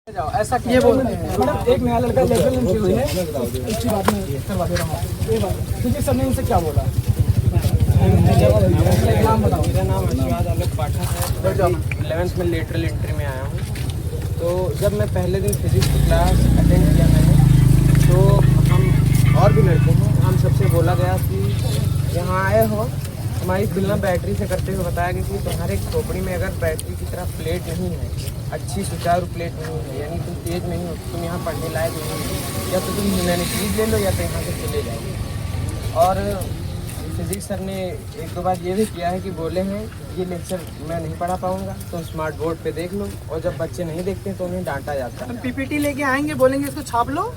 जाओ ऐसा ये बोल रहे हैं मैडम। एक नया लड़का लेवल एंट्री हुई है, इसकी बात में करवा दे रहा हूँ। ये बात क्योंकि सर ने इनसे क्या बोला? नाम बताओ। मेरा नाम आशीर्वाद आलोक पाठक है। जब 11th में लेटरल एंट्री में आया हूँ, तो जब मैं पहले दिन फिजिक्स की क्लास अटेंड किया मैंने, तो हम और भी लड़के हैं, हम सबसे बोला गया कि यहाँ आए हो, हमारी तुलना बैटरी से करते हुए बताया गया कि तुम्हारे खोपड़ी में अगर बैटरी की तरह प्लेट नहीं है, अच्छी सुचारू प्लेट नहीं है, यानी तुम तेज नहीं हो, तुम यहाँ पढ़ने लायक नहीं हो, या तो तुम ह्यूमैनिटीज ले लो या तो यहाँ से चले जाओ। और फिजिक्स सर ने एक दो बार ये भी किया है कि बोले हैं ये लेक्चर मैं नहीं पढ़ा पाऊँगा, तो स्मार्ट बोर्ड पे देख लो, और जब बच्चे नहीं देखते तो उन्हें डांटा जाता है। हम पीपीटी लेके आएंगे, बोलेंगे इसको छाप लो,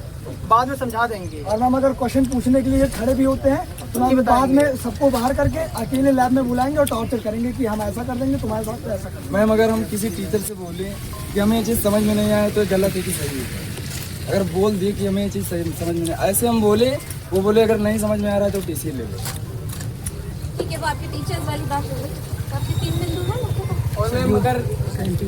बाद में समझा देंगे। और मैम अगर क्वेश्चन पूछने के लिए खड़े भी होते हैं तो हम बाद में सबको बाहर करके अकेले लैब में बुलाएंगे और टॉर्चर करेंगे कि हम ऐसा कर देंगे, तुम्हारे साथ तो ऐसा कर देंगे। मैम अगर हम किसी टीचर से बोलें कि हमें ये चीज़ समझ में नहीं आए तो गलत है कि सही है? अगर बोल दिए कि हमें ये चीज़ सही समझ में नहीं, ऐसे हम बोले, वो बोले अगर नहीं समझ में आ रहा है तो टीसी ले लो। ठीक है, वो आपके टीचर्स वाली बात हो गई। तो आपके 3 बिंदु है ना? और मैम अगर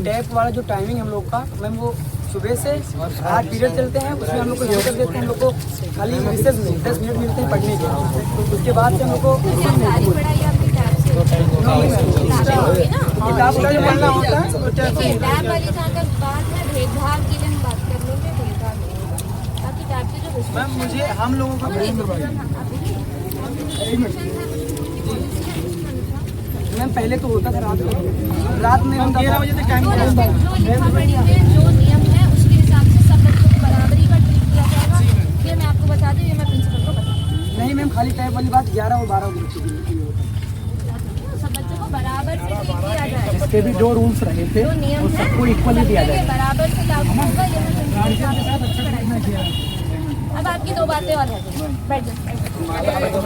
टैप वाला जो टाइमिंग हम लोग का मैम, वो सुबह से 8 पीरियड चलते हैं, उसमें हम लोग को फोकस देते हैं, हम लोग को खाली रिसेस में 10 मिनट मिलते हैं पढ़ने के, उसके बाद से हम लोग को सारी पढ़ाई आपकी टैब से होगी ना? किताब का जो पढ़ना होता है वो टैप से। देखिए, टैब वाली जहाँ तक बात है, भेदभाव की हम बात कर लेंगे, भेदभाव नहीं होगा। बाकी टैब के जो मैम मुझे हम लोगों का मैम पहले तो होता था रात में हम 11 बजे तक टाइम जो लिखापढ़ी में जो नियम है उसके हिसाब से सब बच्चों को बराबरी का ट्रीट किया जाएगा। ये मैं आपको बता दूं, ये मैं प्रिंसिपल को बता दूं। नहीं मैम, खाली टाइप वाली बात 11 और 12 बजे की सब बच्चों को बराबर से ट्रीट किया जाएगा। इसके भी जो रूल्स रहे थे जो नियम है सबको इक्वली दिया जाएगा। बराबर से लागू होगा। ये मैं प्रिंसिपल को अब आपकी 2 बातें और हैं। बैठ जाओ। आपकी तो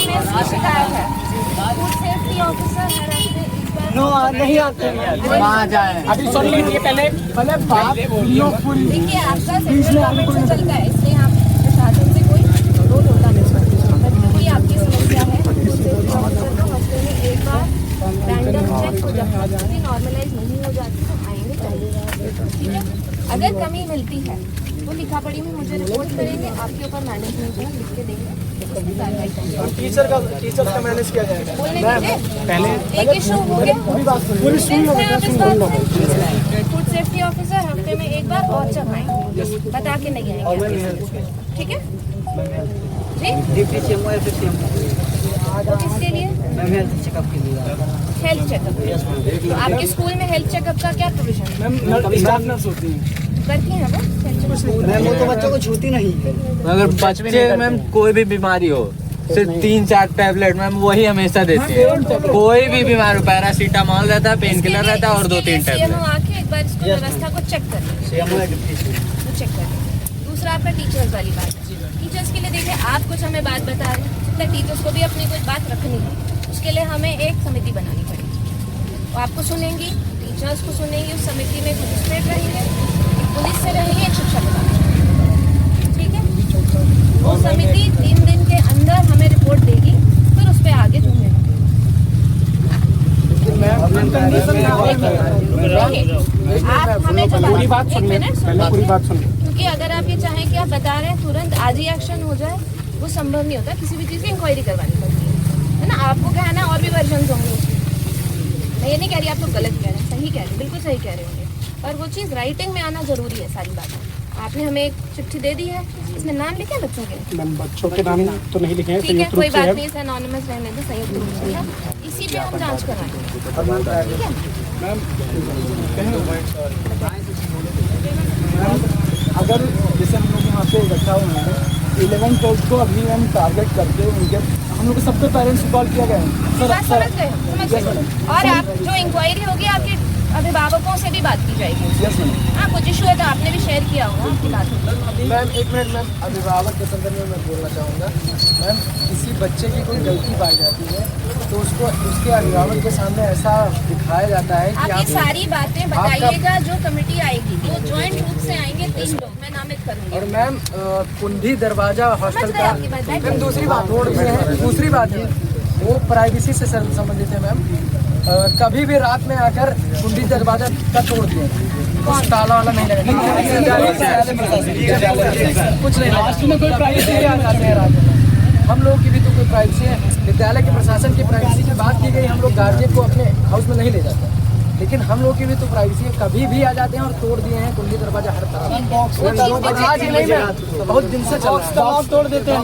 मेस की शिकायत है, फूड सेफ्टी ऑफिसर है रखते इस बार नहीं आते वहाँ जाए अभी सुन लीजिए पहले बात फुल। देखिए, आपका सेंट्रल गवर्नमेंट से चलता है, इसलिए यहाँ प्रशासन से कोई रोल होता नहीं। कोई आपकी समस्या है, फूड सेफ्टी ऑफिसर को हफ्ते में एक बार रैंडम चेक हो जाता है, नॉर्मलाइज नहीं हो जाती तो आएंगे पहले, ठीक है? अगर कमी मिलती है तो लिखा पढ़ी में मुझे रिपोर्ट करेंगे, आपके ऊपर मैनेजमेंट में लिख के देंगे, उसकी कार्रवाई करेंगे। टीचर का मैनेज किया जाएगा। बोलने दीजिए, एक इशू हो गया। फूड सेफ्टी ऑफिसर हफ्ते में एक बार और चढ़ाएंगे, बता के नहीं आएंगे, ठीक है जी? तो किसके लिए? हेल्थ चेकअप के लिए। हेल्थ चेकअप, तो आपके स्कूल में हेल्थ चेकअप का क्या प्रोविजन है? स्टाफ नर्स होती हैं, करती हैं वो हेल्थ चेकअप? वो तो बच्चों को छूती नहीं है। अगर बच्चे मैम कोई भी बीमारी हो, सिर्फ 3-4 टैबलेट मैम वही हमेशा देती है। कोई भी बीमार हो, पैरासीटामोल रहता है, पेन किलर रहता है और 2-3 टैबलेट। आके एक बार इसको व्यवस्था को चेक कर चेक कर। दूसरा आपका टीचर्स वाली बात। टीचर्स के लिए देखिए, आप कुछ हमें बात बता रहे हैं, तो टीचर्स को भी अपनी कुछ बात रखनी है। उसके लिए हमें एक समिति बनानी पड़ेगी, वो आपको सुनेंगी, टीचर्स को सुनेंगी। उस समिति में मजिस्ट्रेट रहेंगे, पुलिस से रहेंगे, एक शिक्षक रहेंगे, ठीक है? वो समिति 3 दिन के अंदर हमें रिपोर्ट देगी, फिर उस पर आगे जो है आप हमें जो पूरी बात सुन लें, पहले पूरी बात सुन लें। क्योंकि अगर आप ये चाहें कि आप बता रहे हैं तुरंत आज ही एक्शन हो जाए, वो संभव नहीं होता। किसी भी चीज़ की इंक्वायरी करवानी पड़ती है ना? आपको कहना और भी वर्जन होंगे। मैं ये नहीं कह रही आप लोग गलत कह रहे हैं, सही कह रहे हैं, बिल्कुल सही कह रहे होंगे, पर वो चीज़ राइटिंग में आना जरूरी है। सारी बातें आपने हमें एक चिट्ठी दे दी है, इसमें नाम लिखे हैं बच्चों के? बच्चों के नाम तो नहीं लिखे हैं, ठीक है, कोई बात नहीं, इसे एनोनिमस रहने दो, संयुक्त रूप से है। इसी पे हम जांच कराएंगे, ठीक है? अगर जैसे हम लोग यहाँ पे इकट्ठा हुए हैं 11 12 को अभी हम टारगेट करके उनके हम लोग सबके पेरेंट्स को कॉल किया गया है। बात समझ गए? और आप जो इंक्वायरी होगी आपके अभिभावकों से भी बात की जाएगी। Yes ma'am. हाँ, कुछ इशू है तो आपने भी शेयर किया होगा आपकी बात होगी। मैम एक मिनट मैम, अभिभावक के संदर्भ में मैं बोलना चाहूँगा। मैम किसी बच्चे की कोई गलती पाई जाती है तो उसको उसके अभिभावक के सामने ऐसा दिखाया जाता है कि आप ये आप सारी बातें बताइएगा, जो कमिटी आएगी वो ज्वाइंट रूप से आएंगे, 3 लोग मैं नामित करूंगी। और मैम कुंडी दरवाजा हॉस्टल समझ गए का आपकी बात, मैम दूसरी बात है वो प्राइवेसी से संबंधित है मैम। कभी भी रात में आकर कुंडी दरवाजा का तोड़ दिए, कुछ ताला वाला नहीं लगा, कुछ नहीं लगा। कोई प्राइवेसी नहीं आते हैं रात में, हम लोगों की भी तो कोई प्राइवेसी है। विद्यालय के प्रशासन की प्राइवेसी की बात की गई, हम लोग गार्जियन को अपने हाउस में नहीं ले जाते, लेकिन हम लोग की भी तो प्राइवेसी है। कभी भी आ जाते हैं और तोड़ दिए हैं कुंडी दरवाजा हर तरफ। आज ही नहीं, मैं बहुत दिन से चल रहा है। तोड़ देते हैं,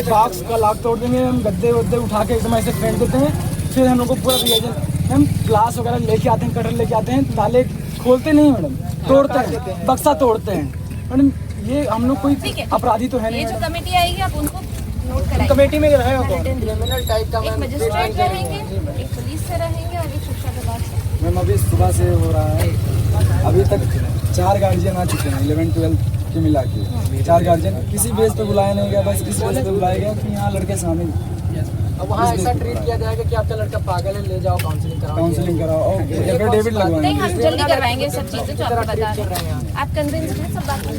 बॉक्स का लॉक तोड़ देंगे हम, गद्दे वद्दे उठा के एकदम ऐसे फेंक देते हैं। फिर हम लोग को पूरा रिएजन, हम ग्लास वगैरह लेके आते हैं, कटर लेके आते हैं, ताले खोलते नहीं मैडम, तोड़ते हैं, बक्सा तोड़ते हैं मैडम। ये हम लोग कोई अपराधी तो है ये नहीं। जो कमेटी आएगी आप उनको नोट कराइए। कमेटी में रहेगा कौन? क्रिमिनल टाइप का एक मजिस्ट्रेट रहेंगे, एक पुलिस से रहेंगे और एक शिक्षा विभाग से। मैम अभी सुबह से हो रहा है, अभी तक 4 गार्जियन आ चुके हैं 11-12 के मिला के। 4 गार्जियन किसी बेस पे बुलाया नहीं गया, बस इस बेस पे बुलाया गया कि यहाँ लड़के शामिल। अब वहाँ ऐसा ट्रीट किया जाएगा कि आपका लड़का पागल है, ले जाओ काउंसलिंग कराओ और एफिडेविट नहीं, लगवाएंगे। हम जल्दी करवाएंगे सब चीजें जो आपको बता रहे हैं। आप कन्विंस हैं सब बात में?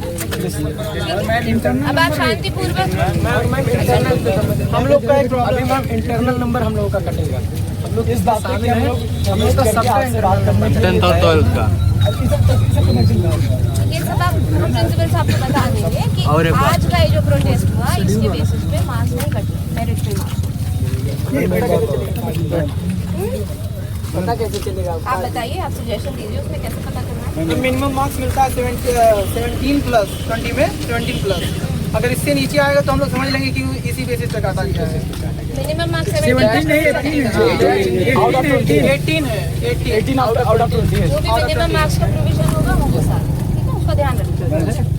अब आप शांतिपूर्वक हम लोग का एक प्रॉब्लम है, इंटरनल नंबर हम लोगों का कटेगा। हम लोग इस बात पे कि हम लोग का सबका बात करने के लिए 10th और 12th का ये सब आप हम प्रिंसिपल साहब को बता देंगे कि और एक बात। आज का ये जो प्रोटेस्ट हुआ इसके बेसिस पे मार्क्स नहीं कटे, मेरिट पे मार्क्स। पता कैसे चलेगा? आप बताइए, आप सजेशन दीजिए उसमें कैसे पता करना है। मिनिमम मार्क्स मिलता है 17+ 20 में 17+। अगर इससे नीचे आएगा तो हम लोग समझ लेंगे कि इसी बेसिस पे काटा गया है। मिनिमम मार्क्स 17 नहीं 18 है, 18 आउट ऑफ 20 है। जो भी मिनिमम मार्क्स का प्रोविजन होगा वो साथ, ठीक है, उसका ध्यान रखिए।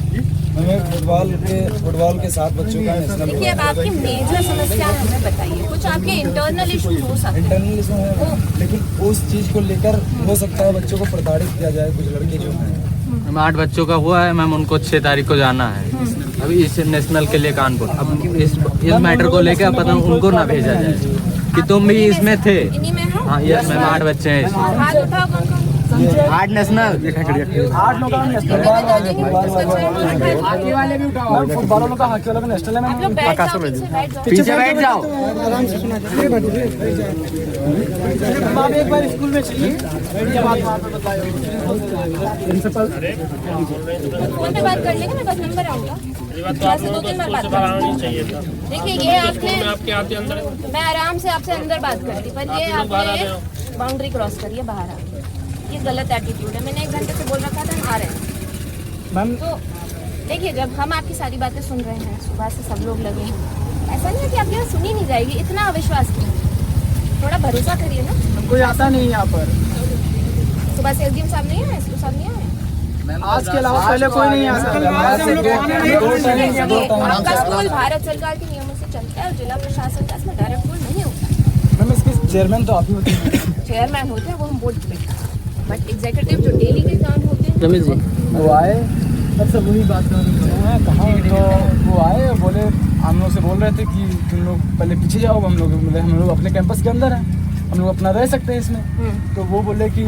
हमें फुटबॉल के साथ बच्चों का देखिए अब आपकी मेजर समस्या हमें बताइए, कुछ आपके इंटरनल इश्यूज हो सकते हैं। इंटरनल इसमें है, लेकिन उस चीज़ को लेकर हो सकता है बच्चों को प्रताड़ित किया जाए। कुछ लड़के जो हैं, मैम 8 बच्चों का हुआ है मैम, उनको 6 तारीख को जाना है अभी इस नेशनल के लिए कानपुर। अब इस मैटर को लेकर पता उनको ना भेजा जाए कि तुम भी इसमें थे। इन्हीं में हो? हाँ यस मैम 8 बच्चे हैं इसमें। हाथ उठाओ कौन कौन? 8 नेशनल 8 लोग का नेशनल, हॉकी वाले भी उठाओ, फुटबॉल वालों का हॉकी वालों का नेशनल है। आप लोग बैठ जाओ, पीछे बैठ जाओ। आराम से सुना जाए। आप एक बार स्कूल में चलिए, प्रिंसिपल फोन पे बात कर लेंगे, मेरे पास नंबर आऊंगा, यहाँ से 2-3 बार बात करूंगा। देखिए ये आपने, मैं आराम से आपसे अंदर बात करती, पर ये आपने बाउंड्री क्रॉस करिए बाहर आके, ये गलत एटीट्यूड है। मैंने 1 घंटे से बोल रखा था हम आ रहे हैं। मैम तो देखिए जब हम आपकी सारी बातें सुन रहे हैं, सुबह से सब लोग लगे हैं, ऐसा नहीं है कि आपकी बात सुनी नहीं जाएगी, इतना अविश्वास क्यों? थोड़ा भरोसा करिए ना। कोई आता नहीं यहाँ पर, सुबह से एसडीएम साहब नहीं आए, एसपी साहब नहीं आए, आज के अलावा पहले कोई नहीं आता। आपका स्कूल भारत सरकार के नियमों से चलता है और जिला प्रशासन का इसमें डायरेक्ट रोल नहीं होता। मैम इसके चेयरमैन तो आप ही होते हैं। चेयरमैन होते हैं वो हम बोर्ड पे, बट एग्जीक्यूटिव जो डेली के काम होते हैं वो आए तब से वही बात कर रहे हैं कहाँ, तो वो आए बोले, हम लोग से बोल रहे थे कि तुम लोग पहले पीछे जाओ, हम लोग अपने कैंपस के अंदर हैं, हम लोग अपना रह सकते हैं इसमें। तो वो बोले कि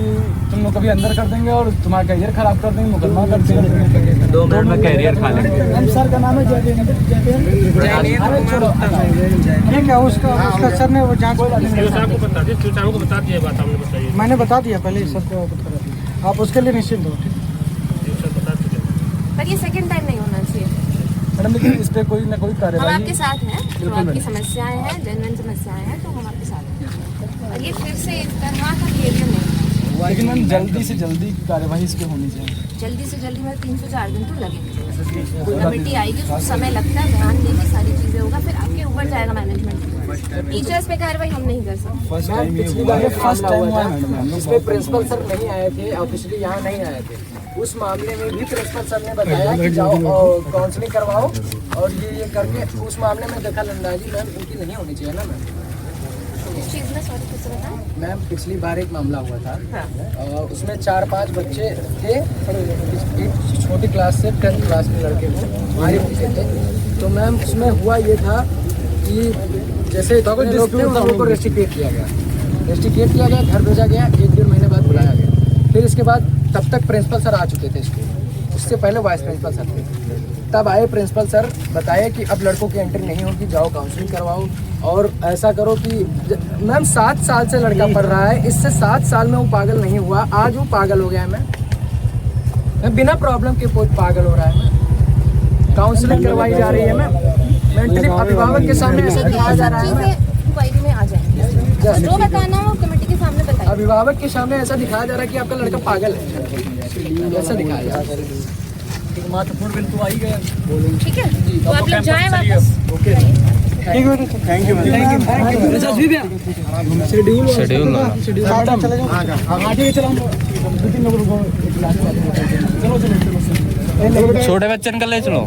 तुम लोग कभी अंदर कर देंगे और तुम्हारा करियर खराब कर देंगे, मुकदमा कर देंगे। 2 मिनट में कैरियर खा लेंगे। हम सर का नाम है जयदेव। ठीक है, उसका सर ने वो जाँच मैंने बता दिया पहले सर को, आप उसके लिए निश्चिंत हो। पर ये सेकंड टाइम नहीं होना चाहिए। मैडम लेकिन इस पर कोई ना कोई हम कार्यवाही आपके साथ हैं, जो आपकी समस्याएं हैं, जेन्युइन समस्याएं हैं, तो हम आपके साथ हैं। और ये फिर से इस तरह का बिहेवियर नहीं, लेकिन मैम जल्दी से जल्दी कार्यवाही इस पर होनी चाहिए। जल्दी से जल्दी में 3 से 4 दिन तो लगेंगे। कमेटी आएगी, उसको समय लगता है, ध्यान देगी, सारी चीजें होगा, फिर आपके ऊपर जाएगा मैनेजमेंट। टीचर्स पे कार्रवाई हम नहीं कर सकते। फर्स्ट टाइम हुआ है मैडम। इसमें प्रिंसिपल सर नहीं आए थे, ऑफिशियली यहाँ नहीं आए थे। उस मामले में भी प्रिंसिपल सर ने बताया कि जाओ काउंसलिंग करवाओ और ये करके, उस मामले में दखल अंदाजी मैम उनकी नहीं होनी चाहिए ना मैम। इस चीज में सॉरी कुछ बताएं। मैम पिछली बार एक मामला हुआ था, हाँ। उसमें 4-5 बच्चे थे, एक छोटी क्लास से 10th क्लास के लड़के को मारे पीछे थे। तो मैम उसमें हुआ ये था कि जैसे लोग थे उन लोगों को रेस्ट्रिकेट किया गया, घर भेजा गया, 1-1.5 महीने बाद बुलाया गया। फिर इसके बाद तब तक प्रिंसिपल सर आ चुके थे स्कूल, उससे पहले वाइस प्रिंसिपल सर थे। तब आए प्रिंसिपल सर, बताए कि अब लड़कों की एंट्री नहीं होगी, जाओ काउंसलिंग करवाओ। और ऐसा करो कि मैम 7 साल से लड़का पढ़ रहा है, इससे 7 साल में वो पागल नहीं हुआ, आज वो पागल हो गया है। मैं बिना प्रॉब्लम के पागल हो रहा है। मैं काउंसलिंग करवाई जा रही है। मैं मेंटली अभिभावक के सामने ऐसा दिखाया जा रहा है। इंक्वायरी में आ जाएंगे, जो बताना हो कमेटी के सामने बताइए। अभिभावक के सामने ऐसा दिखाया जा रहा है कि आपका लड़का पागल है, ऐसा दिखाया जा रहा है। महत्वपूर्ण बिंदु आई गया। ठीक है, तो आप लोग जाएं वापस। Thank you. शेड्यूल आगे चलो, छोटे बच्चन का ले चलो।